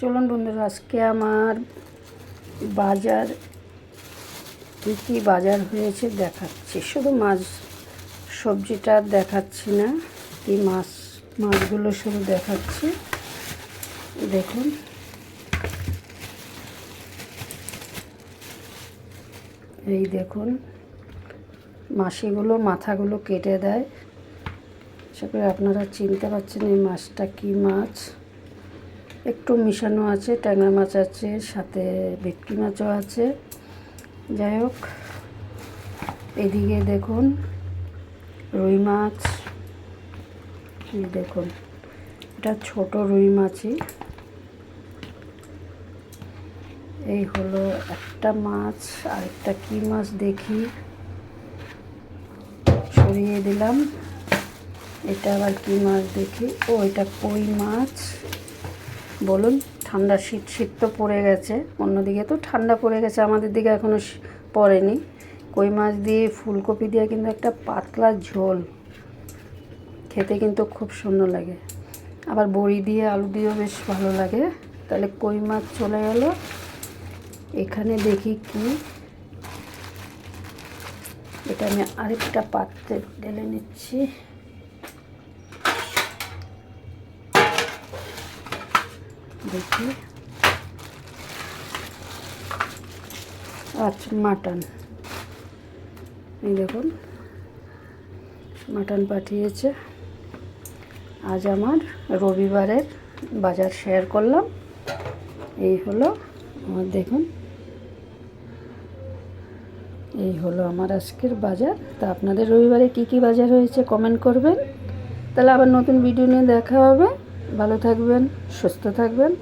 চলুন বন্ধুরা, আজকে আমার বাজার কী বাজার হয়েছে দেখাচ্ছি। শুধু মাছ সবজিটা দেখাচ্ছি না, কি মাছগুলো শুধু দেখাচ্ছি। দেখুন, এই দেখুন, মাছিগুলো মাথাগুলো কেটে দেয়। আশা করি আপনারা চিনতে পারছেন এই মাছটা কি মাছ। একটু মিশানো আছে, ট্যাংরা মাছ আছে, সাথে ভেটকি মাছও আছে। যাই হোক, এদিকে দেখুন রুই মাছ। এই দেখুন, এটা ছোট রুই মাছই। এই হলো একটা মাছ। আর একটা কি মাছ দেখি, সরিয়ে দিলাম। এটা আবার কি মাছ দেখি। ও, এটা কই মাছ। বলুন, ঠান্ডা শীত তো পড়ে গেছে, অন্যদিকে তো ঠান্ডা পড়ে গেছে, আমাদের দিকে এখনও পড়েনি। কই মাছ দিয়ে ফুলকপি দিয়ে কিন্তু একটা পাতলা ঝোল, খেতে কিন্তু খুব সুন্দর লাগে। আবার বড়ি দিয়ে আলু দিয়েও বেশ ভালো লাগে। তাহলে কই মাছ চলে গেল। এখানে দেখি কি, এটা আমি আরেকটা পাত্রে ঢেলে নিচ্ছি। দেখি, আচ্ছা, মাটন। এই দেখুন, মাটন পাঠিয়েছে। আজ আমার রবিবারের বাজার শেয়ার করলাম। এই হলো আমার, দেখুন, এই হলো আমার আজকের বাজার। তা আপনাদের রবিবারে কি কি বাজার হয়েছে কমেন্ট করবেন। তাহলে আবার নতুন ভিডিও নিয়ে দেখা হবে। ভালো থাকবেন, সুস্থ থাকবেন।